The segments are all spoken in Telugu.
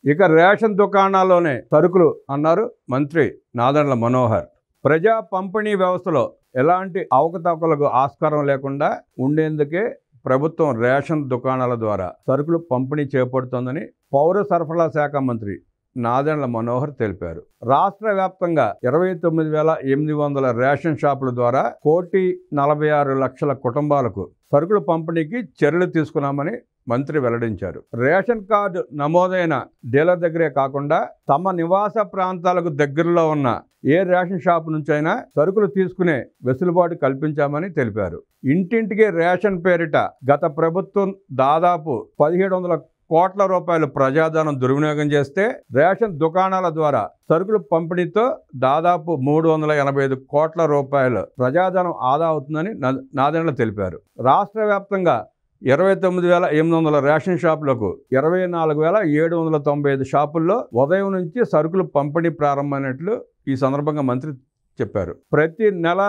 ఇక రేషన్ దుకాణాల్లోనే సరుకులు అన్నారు మంత్రి నాదెండ్ల మనోహర్. ప్రజా పంపిణీ వ్యవస్థలో ఎలాంటి అవకతవకలకు ఆస్కారం లేకుండా ఉండేందుకే ప్రభుత్వం రేషన్ దుకాణాల ద్వారా సరుకులు పంపిణీ చేపడుతోందని పౌర సరఫరాల శాఖ మంత్రి నాదెండ్ల మనోహర్ తెలిపారు. రాష్ట్ర వ్యాప్తంగా 29,800 రేషన్ షాపుల ద్వారా 1,46,00,000 కుటుంబాలకు సరుకులు పంపిణీకి చర్యలు తీసుకున్నామని మంత్రి వెల్లడించారు. రేషన్ కార్డు నమోదైన డీలర్ దగ్గరే కాకుండా తమ నివాస ప్రాంతాలకు దగ్గరలో ఉన్న ఏ రేషన్ షాపు నుంచైనా సరుకులు తీసుకునే వెసులుబాటు కల్పించామని తెలిపారు. ఇంటింటికి రేషన్ పేరిట గత ప్రభుత్వం దాదాపు 1,700 కోట్ల రూపాయలు ప్రజాధనం దుర్వినియోగం చేస్తే రేషన్ దుకాణాల ద్వారా సరుకులు పంపిణీతో దాదాపు 385 కోట్ల రూపాయలు ప్రజాధనం ఆదా అవుతుందని నాదెండ్ల తెలిపారు. రాష్ట్ర వ్యాప్తంగా 29,800 రేషన్ షాపులకు 24,795 షాపుల్లో ఉదయం నుంచి సరుకులు పంపిణీ ప్రారంభమైనట్లు ఈ సందర్భంగా మంత్రి చెప్పారు. ప్రతి నెల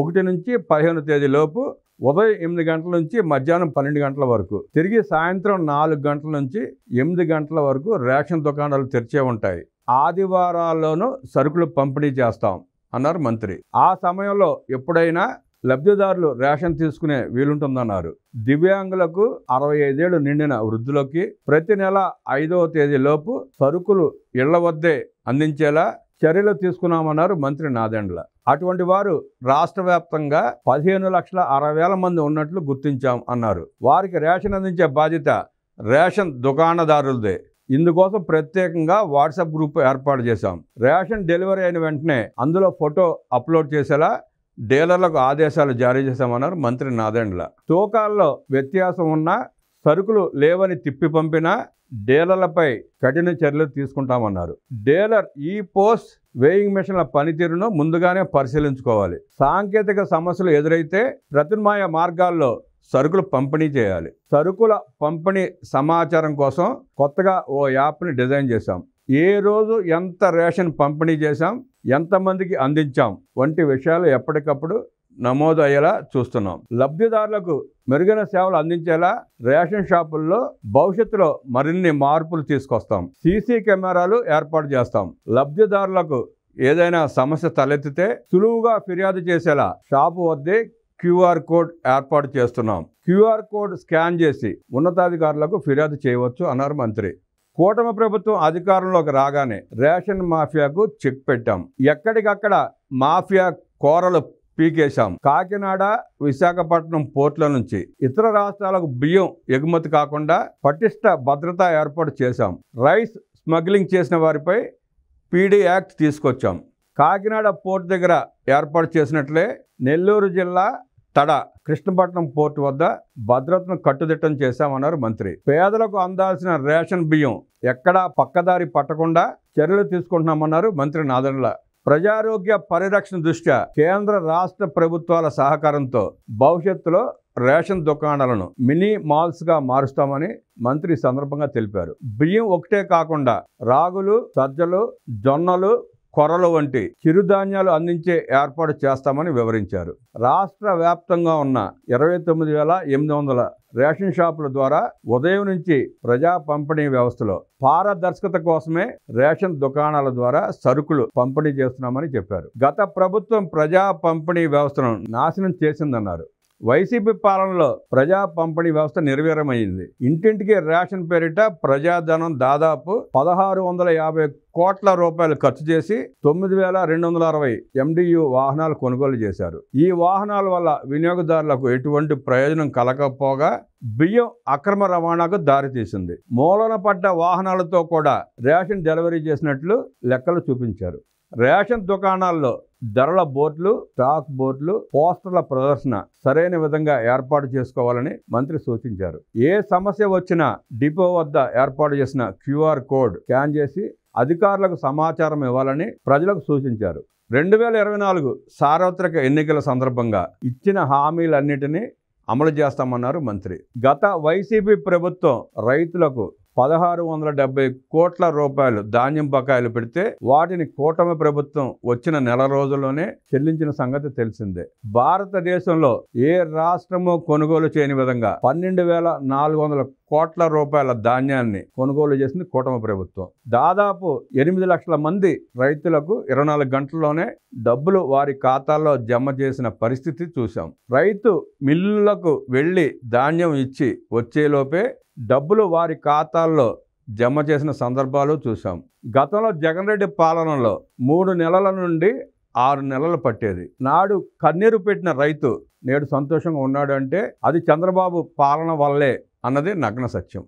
1 నుంచి 15 తేదీలోపు ఉదయం 8 గంటల నుంచి మధ్యాహ్నం 12 గంటల వరకు, తిరిగి సాయంత్రం 4 గంటల నుంచి 8 గంటల వరకు రేషన్ దుకాణాలు తెరిచే ఉంటాయి. ఆదివారాల్లోనూ సరుకులు పంపిణీ చేస్తాం అన్నారు మంత్రి. ఆ సమయంలో ఎప్పుడైనా లబ్ధిదారులు రేషన్ తీసుకునే వీలుంటుందన్నారు. దివ్యాంగులకు 65 ఏళ్లు నిండిన వృద్ధులకి ప్రతి నెల 5వ తేదీలోపు సరుకులు ఇళ్ల వద్దే అందించేలా చర్యలు తీసుకున్నామన్నారు మంత్రి నాదెండ్ల. అటువంటి వారు రాష్ట్ర వ్యాప్తంగా 15,60,000 మంది ఉన్నట్లు గుర్తించాం అన్నారు. వారికి రేషన్ అందించే బాధ్యత రేషన్ దుకాణదారులదే. ఇందుకోసం ప్రత్యేకంగా వాట్సాప్ గ్రూప్ ఏర్పాటు చేశాం. రేషన్ డెలివరీ అయిన వెంటనే అందులో ఫోటో అప్లోడ్ చేసేలా డీలర్లకు ఆదేశాలు జారీ చేశామన్నారు మంత్రి నాదెండ్ల. తూకాల్లో వ్యత్యాసం ఉన్నా సరుకులు లేవని తిప్పి పంపినా డీలర్లపై కఠిన చర్యలు తీసుకుంటామన్నారు. డీలర్ ఈ పోస్ట్ వేయింగ్ మిషన్ల పనితీరును ముందుగానే పరిశీలించుకోవాలి. సాంకేతిక సమస్యలు ఎదురైతే ప్రత్యామ్నాయ మార్గాల్లో సరుకులు పంపిణీ చేయాలి. సరుకుల పంపిణీ సమాచారం కోసం కొత్తగా ఓ యాప్ని డిజైన్ చేశాం. ఏ రోజు ఎంత రేషన్ పంపిణీ చేశాం, ఎంతమందికి అందించాం వంటి విషయాలు ఎప్పటికప్పుడు నమోదు అయ్యేలా చూస్తున్నాం. లబ్ధిదారులకు మెరుగైన సేవలు అందించేలా రేషన్ షాపుల్లో భవిష్యత్తులో మరిన్ని మార్పులు తీసుకొస్తాం. సీసీ కెమెరాలు ఏర్పాటు చేస్తాం. లబ్ధిదారులకు ఏదైనా సమస్య తలెత్తితే సులువుగా ఫిర్యాదు చేసేలా షాపు వద్దే QR కోడ్ ఏర్పాటు చేస్తున్నాం. QR కోడ్ స్కాన్ చేసి ఉన్నతాధికారులకు ఫిర్యాదు చేయవచ్చు అన్నారు మంత్రి. కూటమి ప్రభుత్వం అధికారంలోకి రాగానే రేషన్ మాఫియాకు చెక్ పెట్టాం. ఎక్కడికక్కడ మాఫియా కోరలు పీకేశాం. కాకినాడ, విశాఖపట్నం పోర్టుల నుంచి ఇతర రాష్ట్రాలకు బియ్యం ఎగుమతి కాకుండా పటిష్ట భద్రత ఏర్పాటు చేశాం. రైస్ స్మగ్లింగ్ చేసిన వారిపై PD యాక్ట్ తీసుకొచ్చాం. కాకినాడ పోర్టు దగ్గర ఏర్పాటు చేసినట్లే నెల్లూరు జిల్లా తడ కృష్ణపట్నం పోర్టు వద్ద భద్రతను కట్టుదిట్టం చేశామన్నారు మంత్రి. పేదలకు అందాల్సిన రేషన్ బియ్యం ఎక్కడా పక్కదారి పట్టకుండా చర్యలు తీసుకుంటున్నామన్నారు మంత్రి నాదెండ్ల. ప్రజారోగ్య పరిరక్షణ దృష్ట్యా కేంద్ర రాష్ట్ర ప్రభుత్వాల సహకారంతో భవిష్యత్తులో రేషన్ దుకాణాలను మినీ మాల్స్గా మారుస్తామని మంత్రి సందర్భంగా తెలిపారు. బియ్యం ఒకటే కాకుండా రాగులు, సజ్జలు, జొన్నలు, కొర్రలు వంటి చిరుధాన్యాలు అందించే ఏర్పాటు చేస్తామని వివరించారు. రాష్ట్ర వ్యాప్తంగా ఉన్న 29,800 రేషన్ షాపుల ద్వారా ఉదయం నుంచి ప్రజా పంపిణీ వ్యవస్థలో పారదర్శకత కోసమే రేషన్ దుకాణాల ద్వారా సరుకులు పంపిణీ చేస్తున్నామని చెప్పారు. గత ప్రభుత్వం ప్రజా పంపిణీ వ్యవస్థను నాశనం చేసిందన్నారు. వైసీపీ పాలనలో ప్రజా పంపిణీ వ్యవస్థ నిర్వీర్యమైంది. ఇంటింటికి రేషన్ పేరిట ప్రజాధనం దాదాపు 1,650 కోట్ల రూపాయలు ఖర్చు చేసి 9,260 MDU వాహనాలు కొనుగోలు చేశారు. ఈ వాహనాల వల్ల వినియోగదారులకు ఎటువంటి ప్రయోజనం కలగకపోగా బియ్యం అక్రమ రవాణాకు దారితీసింది. మూలన పడ్డ వాహనాలతో కూడా రేషన్ డెలివరీ చేసినట్లు లెక్కలు చూపించారు. రేషన్ దుకాణాల్లో ధరల బోర్డులు, స్టాక్ బోర్డులు, పోస్టర్ల ప్రదర్శన సరైన విధంగా ఏర్పాటు చేసుకోవాలని మంత్రి సూచించారు. ఏ సమస్య వచ్చినా డిపో వద్ద ఏర్పాటు చేసిన QR కోడ్ స్కాన్ చేసి అధికారులకు సమాచారం ఇవ్వాలని ప్రజలకు సూచించారు. 2024 సార్వత్రిక ఎన్నికల సందర్భంగా ఇచ్చిన హామీలన్నిటినీ అమలు చేస్తామన్నారు మంత్రి. గత వైసీపీ ప్రభుత్వం రైతులకు 1670 కోట్ల రూపాయలు ధాన్యం బకాయిలు పెడితే వాటిని కూటమి ప్రభుత్వం వచ్చిన నెల రోజుల్లోనే చెల్లించిన సంగతి తెలిసిందే. భారతదేశంలో ఏ రాష్ట్రమో కొనుగోలు చేయని విధంగా 12,400 కోట్ల రూపాయల ధాన్యాన్ని కొనుగోలు చేసింది కూటమి ప్రభుత్వం. దాదాపు 8 లక్షల మంది రైతులకు 24 గంటల్లోనే డబ్బులు వారి ఖాతాల్లో జమ చేసిన పరిస్థితి చూసాం. రైతు మిల్లులకు వెళ్ళి ధాన్యం ఇచ్చి వచ్చేలోపే డబ్బులు వారి ఖాతాల్లో జమ చేసిన సందర్భాలు చూసాం. గతంలో జగన్ రెడ్డి పాలనలో 3 నెలల నుండి 6 నెలలు పట్టేది. నాడు కన్నీరు పెట్టిన రైతు నేడు సంతోషంగా ఉన్నాడు అంటే అది చంద్రబాబు పాలన వల్లే అన్నది నగ్న సత్యం.